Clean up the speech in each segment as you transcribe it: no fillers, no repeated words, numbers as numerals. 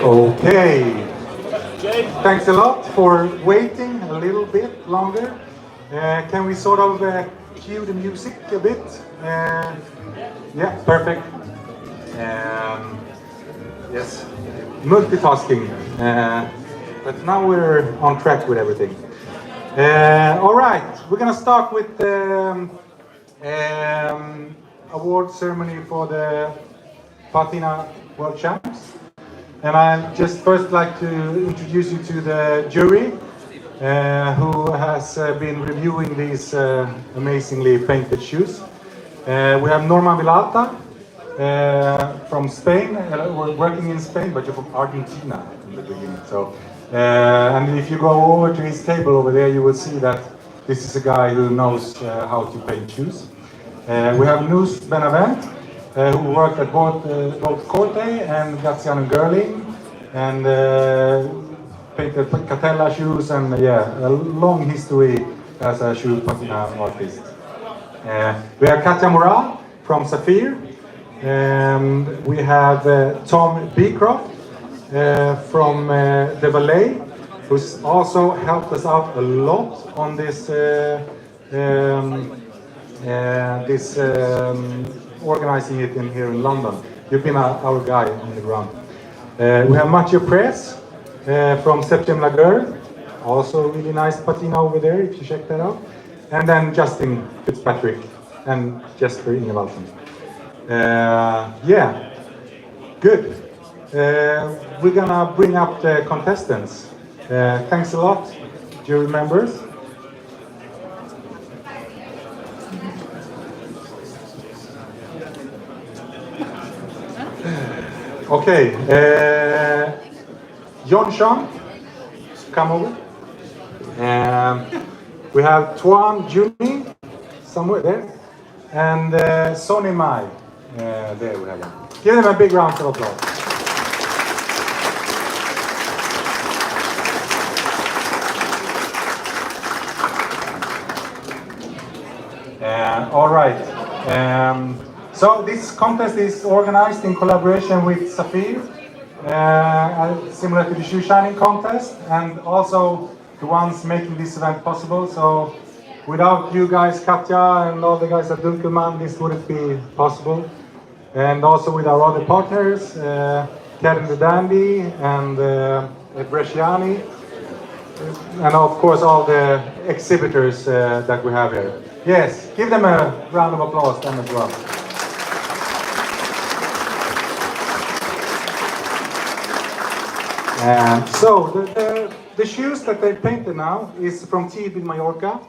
Okay, thanks a lot for waiting a little bit longer. Can we sort of cue the music a bit? Yeah, perfect. Yes, multitasking. But now we're on track with everything. All right, we're gonna start with the award ceremony for the Patina World Champs. And I'd just first like to introduce you to the jury who has been reviewing these amazingly painted shoes. We have Norman Vilalta from Spain, working in Spain, but you're from Argentina in the beginning. So, and if you go over to his table over there, you will see that this is a guy who knows how to paint shoes. We have Nus Benavent, who worked at both Corte and Graziano Gerling, and painted Catella shoes, and a long history as a shoe patina artist. We have Katja Moral from Saphir. We have Tom Beecroft from the Ballet, who's also helped us out a lot on this organizing it here in London. You've been our guy on the ground. We have Mathieu Press from Septième Laguerre, also really nice patina over there if you check that out. And then Justin Fitzpatrick and Jesper Ingevalsen. Yeah, good. We're gonna bring up the contestants. Thanks a lot, jury members. Okay, John Sean, come over. We have Tuan Juni, somewhere there, and Sonny Mai. There we have them. Give them a big round of applause. All right. So this contest is organized in collaboration with Saphir, similar to the shoe shining contest, and also the ones making this event possible. So without you guys, Katja and all the guys at Dunkelman, this wouldn't be possible. And also with our other partners, Karen the Dandy and Bresciani, and of course all the exhibitors that we have here. Yes, give them a round of applause then as well. So the shoes that they painted now is from Teeb in Mallorca,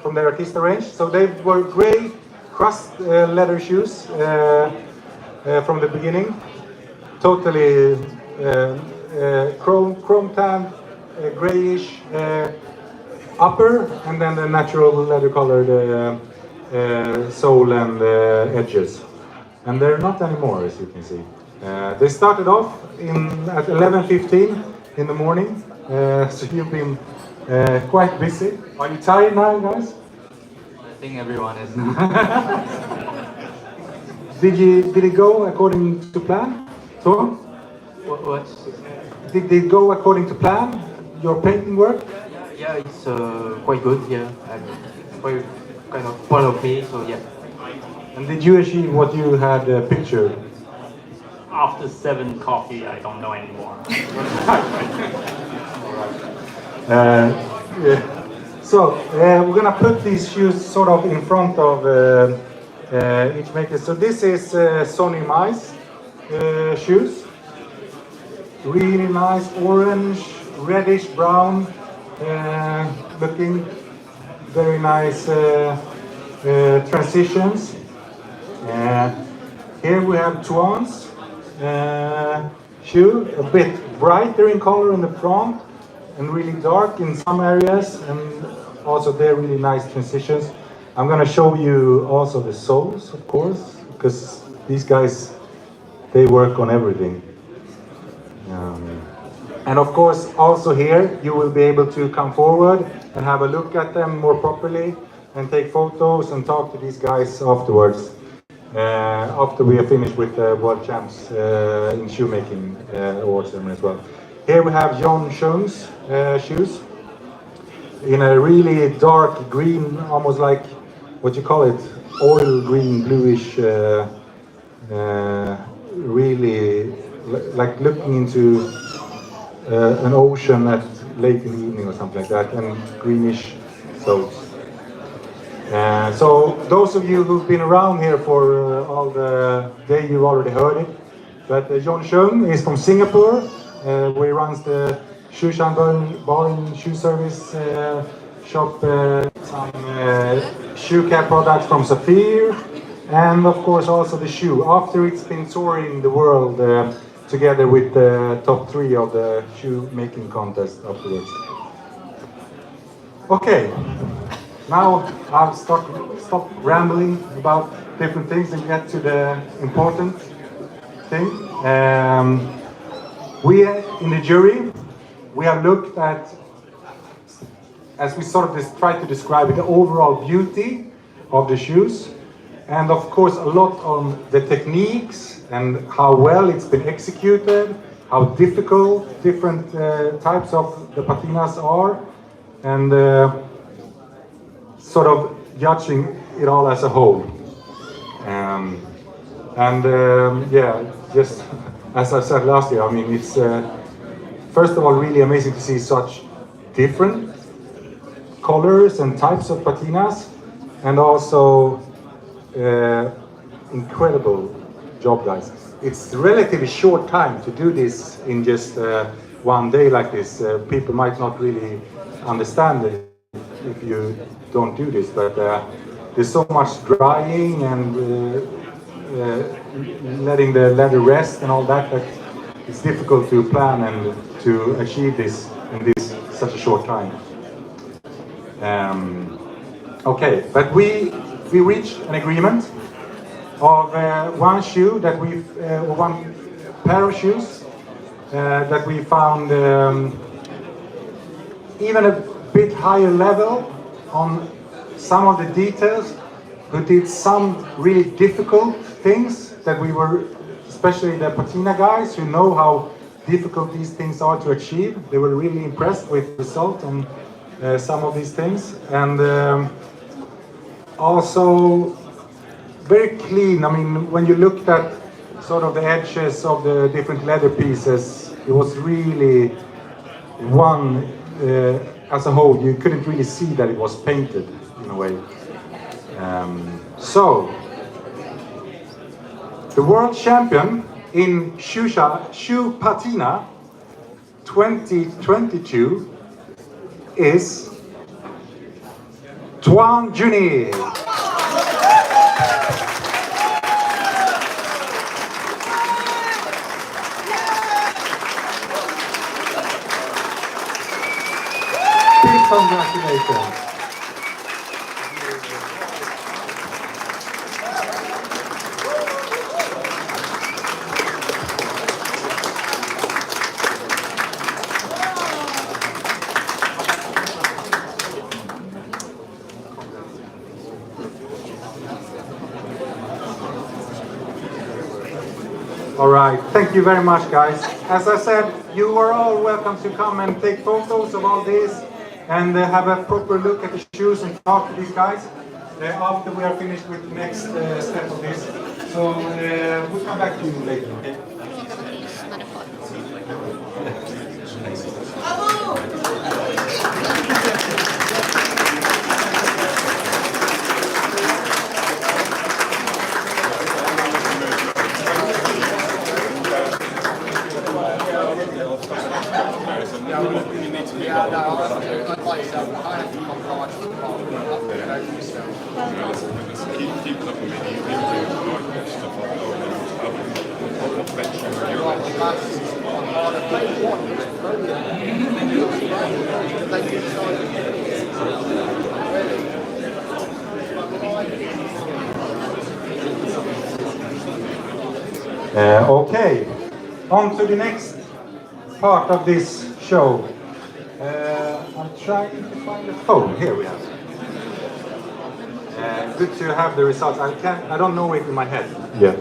from their Artista range. So they were gray crust leather shoes from the beginning, totally chrome tan, grayish upper, and then the natural leather colored sole and edges. And they're not anymore, as you can see. They started off at 11:15 in the morning, so you've been quite busy. Are you tired now, guys? I think everyone is. Did it go according to plan? So? What? Did it go according to plan? your painting work? Yeah, it's quite good. Yeah, and it's quite kind of part of me. So yeah. And did you achieve what you had pictured? After 7 coffee, I don't know anymore. Yeah. So we're gonna put these shoes sort of in front of each maker. So this is Sonny Mice shoes. Really nice orange, reddish brown looking. Very nice transitions. Here we have Tuan's shoe, a bit brighter in color in the front and really dark in some areas, and also they're really nice transitions. I'm going to show you also the soles, of course, because these guys, they work on everything. And of course, also here, you will be able to come forward and have a look at them more properly and take photos and talk to these guys afterwards. After we are finished with the World Champs in Shoemaking awards ceremony as well. Here we have John Schoen's shoes in a really dark green, almost like, what you call it, oil green, bluish, really like looking into an ocean at late in the evening or something like that, and greenish soles. So those of you who've been around here for all the day, you already heard it. But John Schoen is from Singapore, where he runs the Shushan Bar Shoe Service shop, some shoe care products from Saphir, and of course also the shoe. After it's been touring the world together with the top 3 of the shoe making contest afterwards. Okay. Now I'll stop rambling about different things and get to the important thing. We in the jury, we have looked at, as we sort of just try to describe it, the overall beauty of the shoes, and of course a lot on the techniques and how well it's been executed, how difficult different types of the patinas are, and sort of judging it all as a whole. Yeah, just as I said last year, I mean, it's first of all really amazing to see such different colors and types of patinas, and also incredible job, guys. It's relatively short time to do this in just one day like this. People might not really understand it if you don't do this, but there's so much drying and letting the leather rest and all that it's difficult to plan and to achieve this in such a short time. Okay, but we reached an agreement of one shoe that one pair of shoes that we found even a bit higher level on some of the details, who did some really difficult things that we were, especially the patina guys who know how difficult these things are to achieve. They were really impressed with the result on some of these things, and also very clean. I mean, when you looked at sort of the edges of the different leather pieces, it was really one as a whole. You couldn't really see that it was painted in a way. So the world champion in shoe patina 2022 is Tuan Juni. Big congratulations. All right. right, thank you very much, guys. As I said, you are all welcome to come and take photos of all this and have a proper look at the shoes and talk to these guys after we are finished with the next step of this. So we'll come back to you later, okay? Okay, on to the next part of this show. I'm trying to find the phone. Here we have it. Good to have the results. I don't know it in my head yet.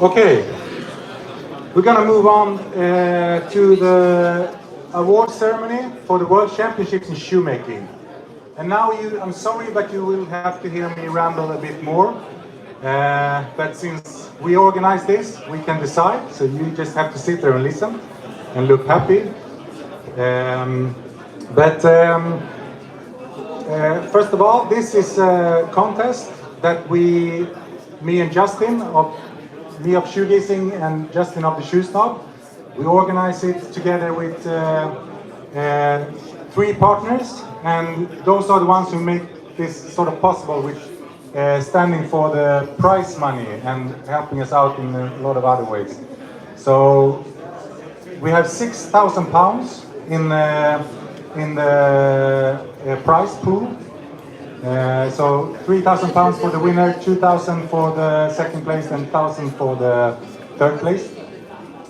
Okay, we're gonna move on to the award ceremony for the World Championships in Shoemaking. And now I'm sorry, but you will have to hear me ramble a bit more. But since we organize this, we can decide. So you just have to sit there and listen and look happy. First of all, this is a contest that me and Justin, me of Shoegazing and Justin of the Shoe Snob, we organize it together with 3 partners, and those are the ones who make this sort of possible, with standing for the prize money and helping us out in a lot of other ways. So we have £6,000 in the prize pool. So £3,000 for the winner, 2,000 for the second place, and 1,000 for the third place.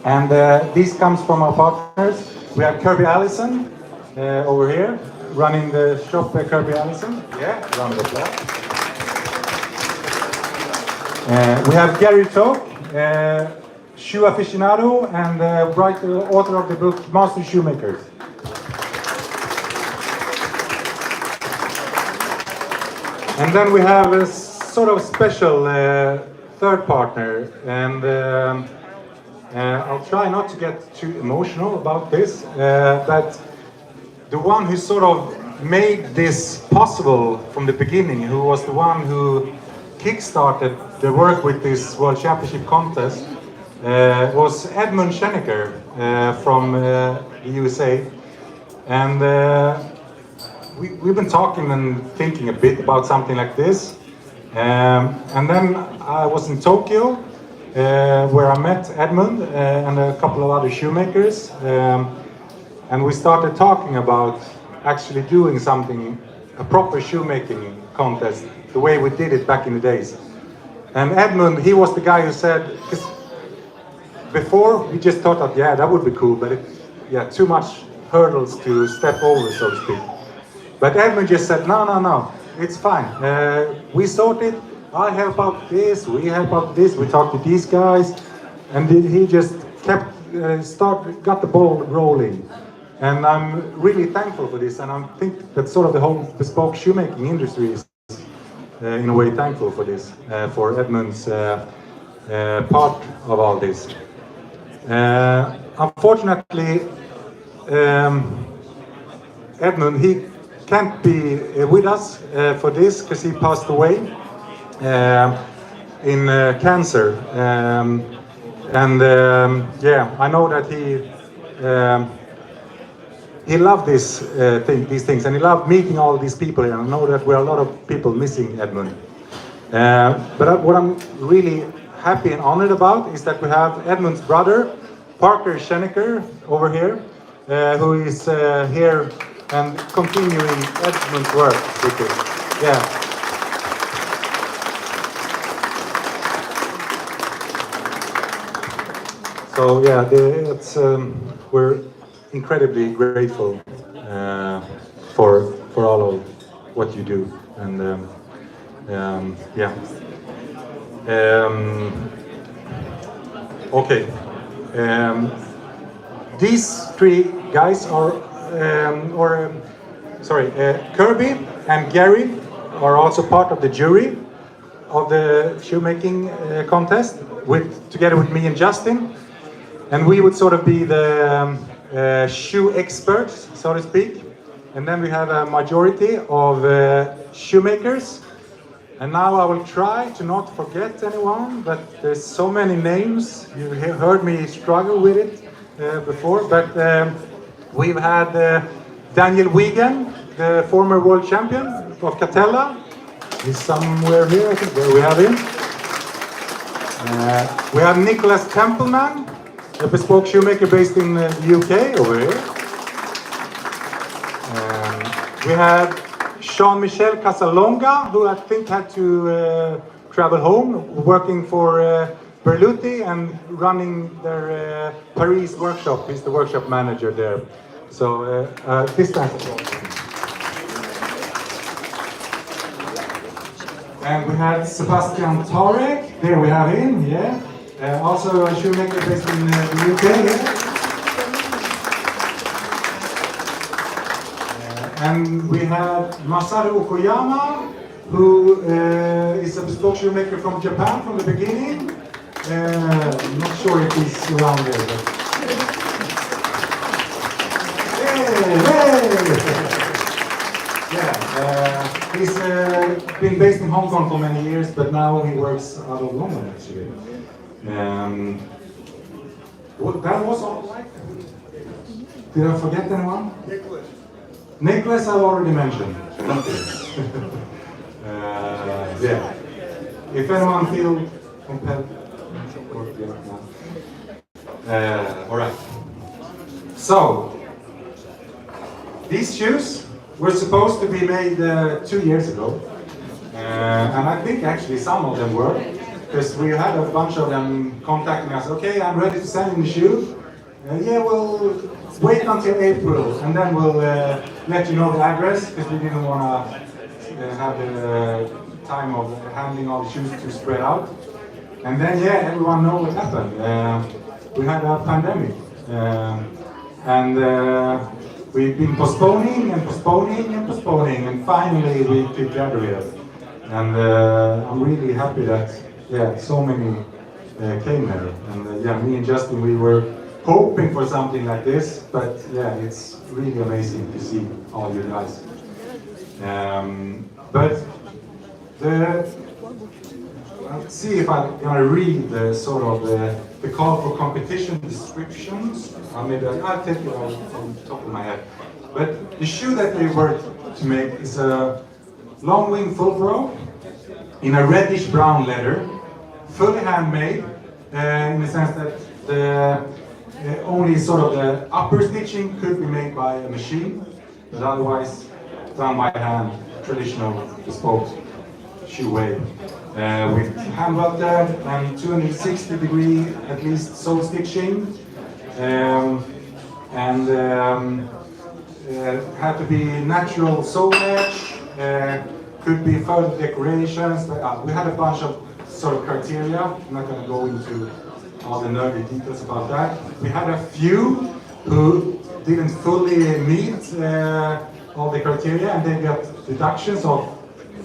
And this comes from our partners. We have Kirby Allison over here, running the shop. Kirby Allison, yeah, round of applause. We have Gary Toke, shoe aficionado and author of the book Master Shoemakers. And then we have a sort of special third partner, and I'll try not to get too emotional about this, but the one who sort of made this possible from the beginning, who was the one who kickstarted the work with this World Championship contest, was Edmund Schenecker from the USA. And we've been talking and thinking a bit about something like this. And then I was in Tokyo, where I met Edmund and a couple of other shoemakers. And we started talking about actually doing something, a proper shoemaking contest, the way we did it back in the days. And Edmund, he was the guy who said, because before we just thought that, yeah, that would be cool, but too much hurdles to step over, so to speak. But Edmund just said, no, it's fine. We sorted, I help out this, we help out this, we talked to these guys, and he just kept, got the ball rolling. And I'm really thankful for this, and I think that sort of the whole bespoke shoemaking industry is in a way thankful for this, for Edmund's part of all this. Unfortunately, Edmund, he can't be with us for this because he passed away in cancer. I know that he loved these things, and he loved meeting all these people here. I know that there are a lot of people missing Edmund. But what I'm really happy and honored about is that we have Edmund's brother, Parker Schenecker, over here, who is here and continuing Edmund's work with it. Yeah. So yeah, we're incredibly grateful for all of what you do, and Okay. These three guys are, Kirby and Gary are also part of the jury of the shoemaking contest, together with me and Justin, and we would sort of be the shoe experts, so to speak. And then we have a majority of shoemakers. And now I will try to not forget anyone, but there's so many names. You heard me struggle with it before, but we've had Daniel Wiegand, the former world champion of Catella. He's somewhere here, I think. There we have him. We have Nicholas Templeman, a bespoke shoemaker based in the UK, over here. We have Jean-Michel Casalonga, who I think had to travel home, working for Berluti and running their Paris workshop. He's the workshop manager there. So this time. And we had Sebastian Tarek. There we have him, yeah. Also a shoemaker based in the UK, yeah. And we have Masaru Okoyama, who is a bespoke shoemaker from Japan from the beginning. I'm not sure if he's around there, but... Yeah, he's been based in Hong Kong for many years, but now he works out of London, actually. That was all right. Did I forget anyone? Nicholas, I've already mentioned. Yeah. If anyone feels compelled. All right. So, these shoes were supposed to be made 2 years ago. And I think actually some of them were, because we had a bunch of them contacting us. Okay, I'm ready to send in the shoe. Yeah, we'll wait until April, and then we'll let you know the address, because we didn't want to have the time of handling all the shoes to spread out. And then, yeah, everyone knows what happened. We had a pandemic, and we've been postponing and postponing and postponing, and finally we could gather here. And I'm really happy that, yeah, so many came here. And yeah, me and Justin, we were hoping for something like this, but yeah, it's really amazing to see all you guys. But I'll see if I'm gonna read the sort of the call for competition descriptions. Maybe I'll take it from the top of my head. But the shoe that they were to make is a long wing full throw in a reddish brown leather, fully handmade, in the sense that the only sort of the upper stitching could be made by a machine, but otherwise done by hand, traditional bespoke shoe way. With hand welted and 260-degree at least sole stitching, and had to be natural sole edge, could be further decorations. We had a bunch of sort of criteria. I'm not going to go into all the nerdy details about that. We had a few who didn't fully meet all the criteria, and they got deductions of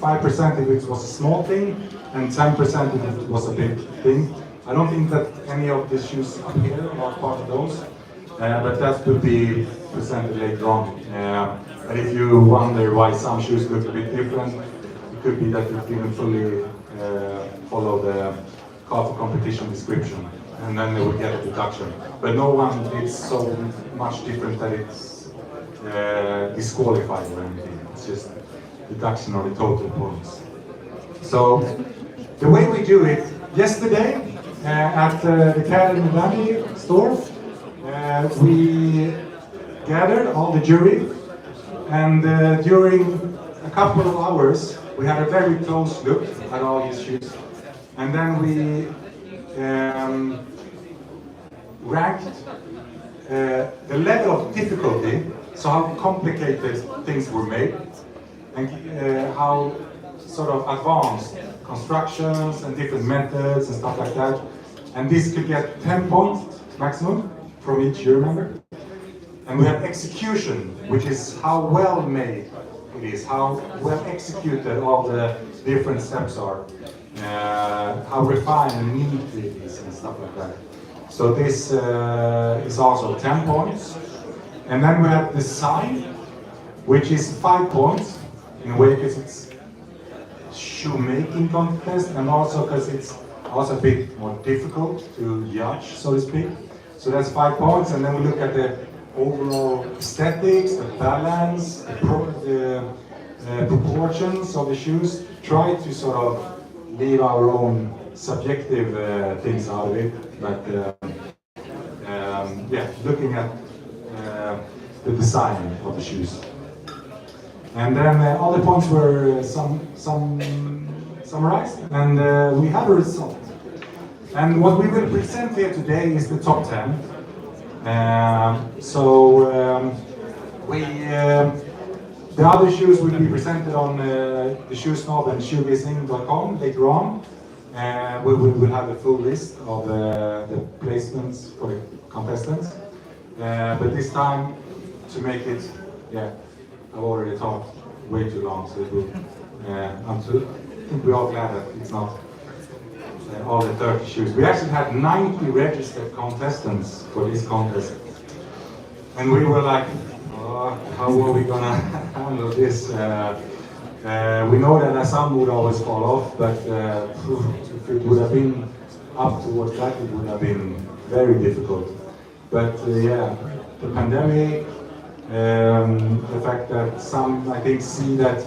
5% if it was a small thing, and 10% if it was a big thing. I don't think that any of the shoes up here are part of those, but that will be presented later on. And if you wonder why some shoes look a bit different, it could be that it didn't fully follow the call for competition description, and then they would get a deduction. But no one did so much different that it's disqualified or anything. It's just deduction of the total points. So the way we do it, yesterday at the Academy Valley store, we gathered all the jury, and during a couple of hours we had a very close look at all these shoes, and then we ranked the level of difficulty, so how complicated things were made, and how sort of advanced constructions and different methods and stuff like that. And this could get 10 points maximum from each jury member. And we have execution, which is how well made it is, how well executed all the different steps are, how refined and neat it is and stuff like that. So this is also 10 points. And then we have design, which is 5 points, in a way because it's shoemaking contest and also because it's also a bit more difficult to judge, so to speak. So that's 5 points, and then we look at the overall aesthetics, the balance, the proportions of the shoes. Try to sort of leave our own subjective things out of it, but yeah, looking at the design of the shoes. And then other points were summarized, and we have a result. And what we will present here today is the top 10. The other shoes will be presented on the Shoesnob and shoebusiness.com later on. We will have a full list of the placements for the contestants. But this time, to make it, yeah, I've already talked way too long, so it will, I think we're all glad that it's not all the 30 shoes. We actually had 90 registered contestants for this contest. And we were like, oh, how are we gonna handle this? We know that some would always fall off, but if it would have been up towards that, it would have been very difficult. But yeah, the pandemic, the fact that some, I think, see that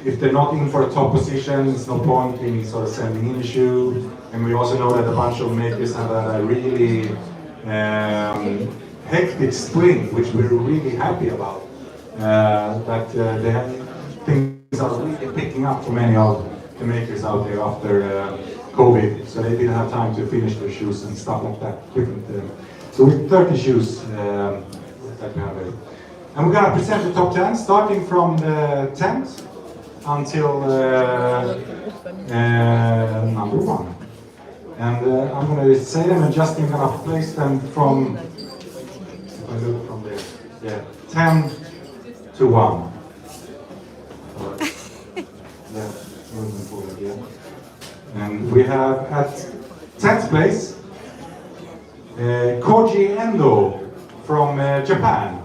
if they're not in for a top position, it's no point in sort of sending in a shoe. And we also know that a bunch of makers have a really hectic spring, which we're really happy about. Things are really picking up for many of the makers out there after COVID. So they didn't have time to finish their shoes and stuff like that. So with 30 shoes that we have here. And we're going to present the top 10, starting from the 10th until number 1. And I'm going to say them and Justin going to place them from, if I look from there, yeah, 10 to 1. Yeah, moving forward, yeah. And we have at 10th place, Koji Endo from Japan.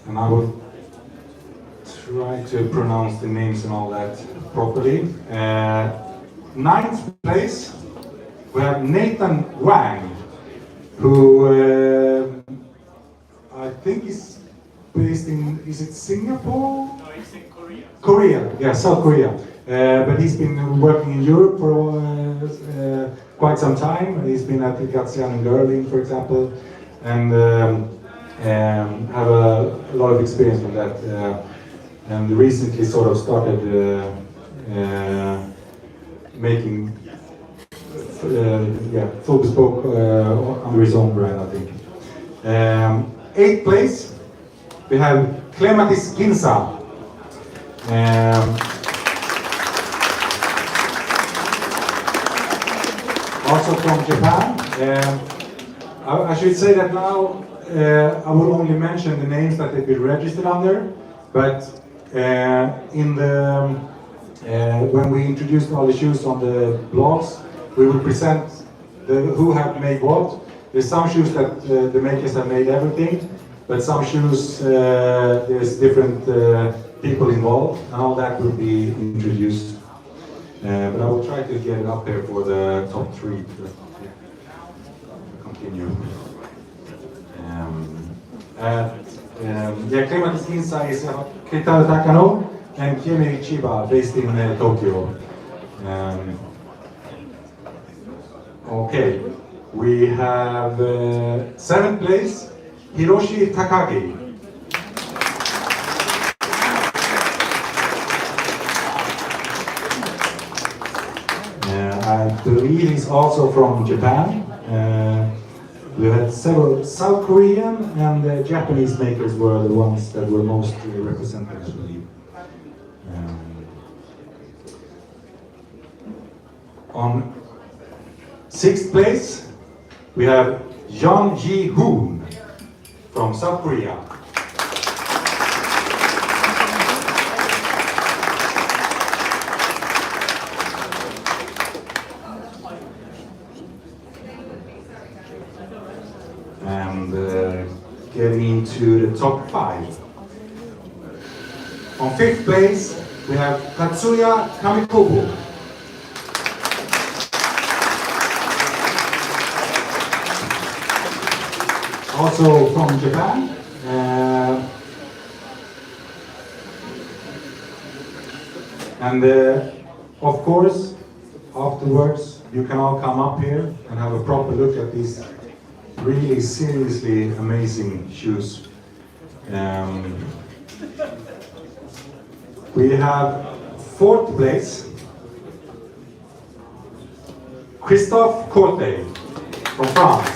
And I will try to pronounce the names and all that properly. 9th place, we have Nathan Wang, who I think is based in, is it Singapore? No, it's in Korea. Korea, yeah, South Korea. But he's been working in Europe for quite some time. He's been at the Gatsian in Berlin, for example, and have a lot of experience with that. And recently sort of started making full bespoke under his own brand, I think. 8th place, we have Clematis Ginza. Also from Japan. I should say that now I will only mention the names that they've been registered under, but in the when we introduced all the shoes on the blogs, we will present who have made what. There's some shoes that the makers have made everything, but some shoes there's different people involved, and all that will be introduced. But I will try to get it up there for the top 3. Continue. Clematis Ginza is Keitaro Takano and Kiemi Chiba, based in Tokyo. Okay, we have 7th place, Hiroshi Takagi. I believe he's also from Japan. We had several South Korean and Japanese makers were the ones that were most represented, I believe. On 6th place, we have Jeon Ji-hoon from South Korea. And getting into the top 5. On 5th place, we have Tatsuya Kamikobu. Also from Japan. And of course, afterwards, you can all come up here and have a proper look at these really seriously amazing shoes. We have 4th place, Christophe Corte from France.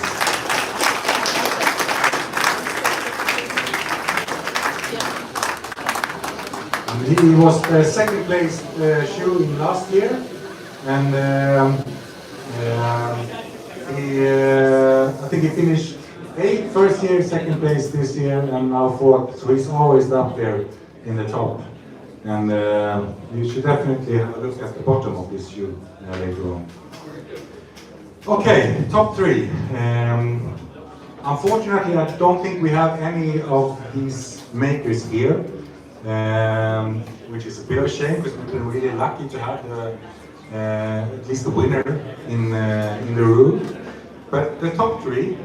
And he was the 2nd place shoe in last year, and I think he finished 8th first year, 2nd place this year, and now 4th. So he's always up there in the top. And you should definitely have a look at the bottom of this shoe later on. Okay, top 3. Unfortunately, I don't think we have any of these makers here, which is a bit of a shame because we've been really lucky to have at least the winner in the room. But the top 3,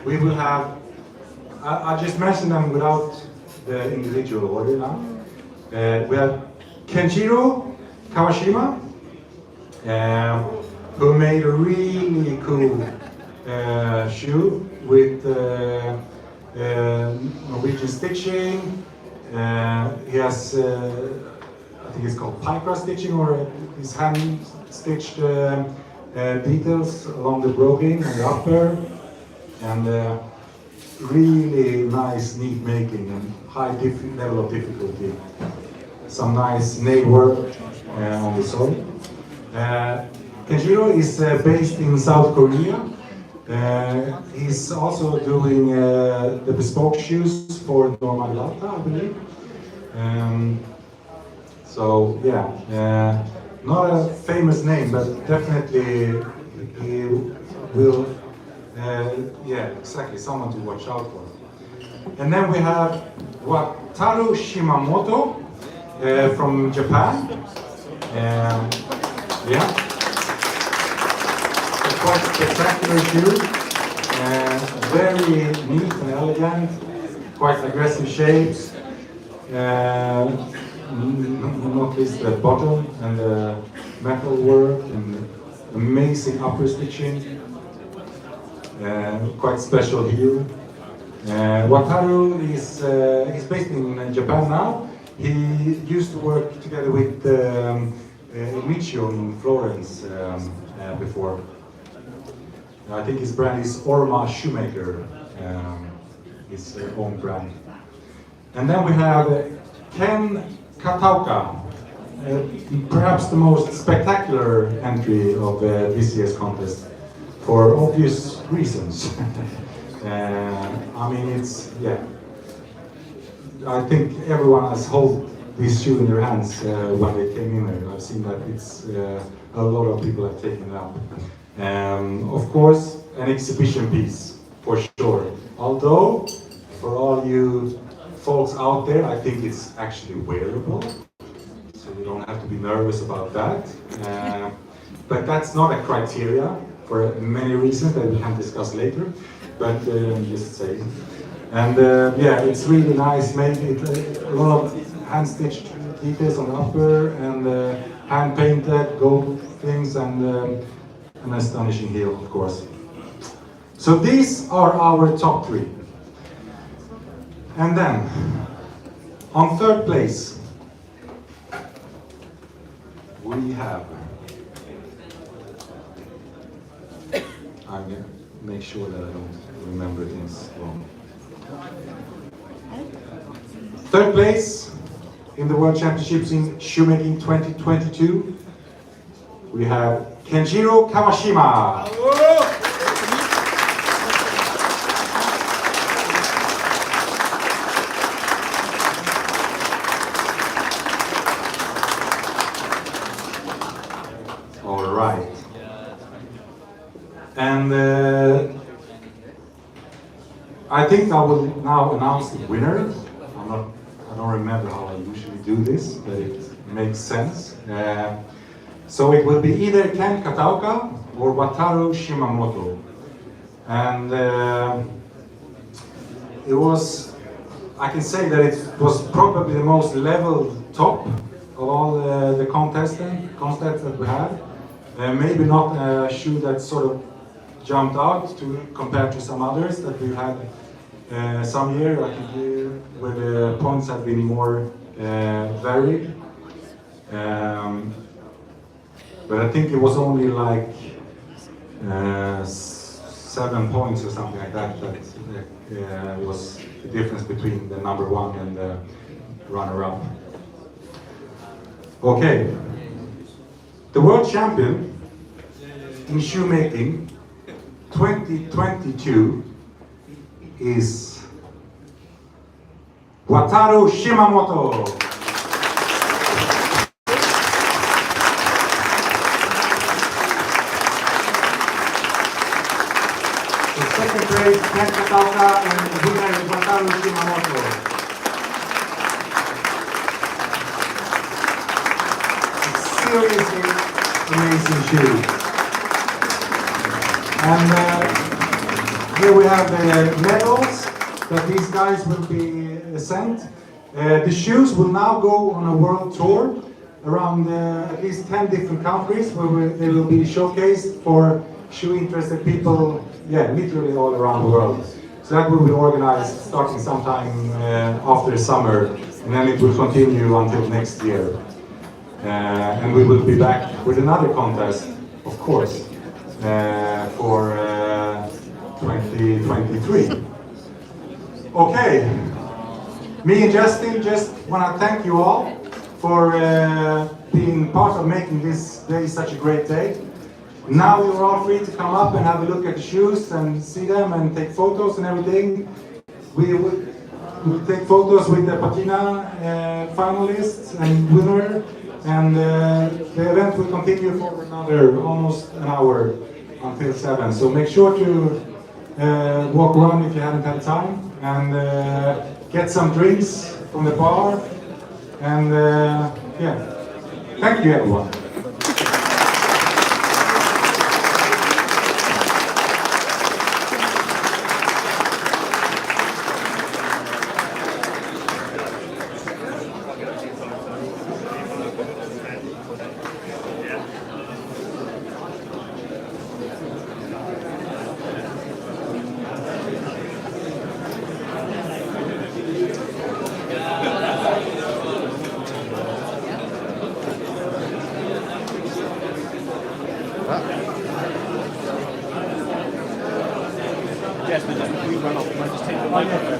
we will have. I just mentioned them without the individual order now. We have Kenjiro Kawashima, who made a really cool shoe with Norwegian stitching. He has, I think it's called picra stitching, or his hand-stitched details along the broguing and the upper, and really nice, neat making and high level of difficulty. Some nice nail work on the sole. Kenjiro is based in South Korea. He's also doing the bespoke shoes for Norma Delta, I believe. So yeah, not a famous name, but definitely he will. Yeah, exactly, someone to watch out for. And then we have Wataru Shimamoto from Japan. Yeah, a quite spectacular shoe. Very neat and elegant, quite aggressive shapes. Not least the bottom and the metal work and amazing upper stitching. Quite special heel. Wataru is he's based in Japan now. He used to work together with Michio in Florence before. I think his brand is Orma Shoemaker, his own brand. And then we have Ken Kataoka, perhaps the most spectacular entry of this year's contest, for obvious reasons. I mean, it's, yeah. I think everyone has held this shoe in their hands when they came in there. I've seen that it's a lot of people have taken it up. Of course, an exhibition piece, for sure. Although, for all you folks out there, I think it's actually wearable. So you don't have to be nervous about that. But that's not a criteria for many reasons that we can discuss later. But just saying. And yeah, it's really nice. Maybe a lot of hand-stitched details on the upper and hand-painted gold things and an astonishing heel, of course. So these are our top 3. And then, on 3rd place, we have make sure that I don't remember things wrong. Third place in the World Championships in Shoemaking 2022, we have Kenjiro Kawashima. All right. And I think I will now announce the winner. I don't remember how I usually do this, but it makes sense. So it will be either Ken Kataoka or Wataru Shimamoto. And it was, I can say that it was probably the most level top of all the contests that we had. Maybe not a shoe that sort of jumped out compared to some others that we had some year, like a year where the points have been more varied. But I think it was only like 7 points or something like that was the difference between the number one and the runner-up. Okay, the world champion in shoemaking 2022 is Wataru Shimamoto. The second place, Ken Kataoka, and the winner is Wataru Shimamoto. Seriously amazing shoe. And here we have the medals that these guys will be sent. The shoes will now go on a world tour around at least 10 different countries where they will be showcased for shoe interested people, literally all around the world. So that will be organized starting sometime after summer, and then it will continue until next year. And we will be back with another contest, of course, for 2023. Okay, me and Justin just want to thank you all for being part of making this day such a great day. Now you're all free to come up and have a look at the shoes and see them and take photos and everything. We'll take photos with the Patina finalists and winner. And the event will continue for another almost an hour until 7. So make sure to walk around if you haven't had time and get some drinks from the bar. And thank you everyone. Yes, but just we run off, I just take the microphone.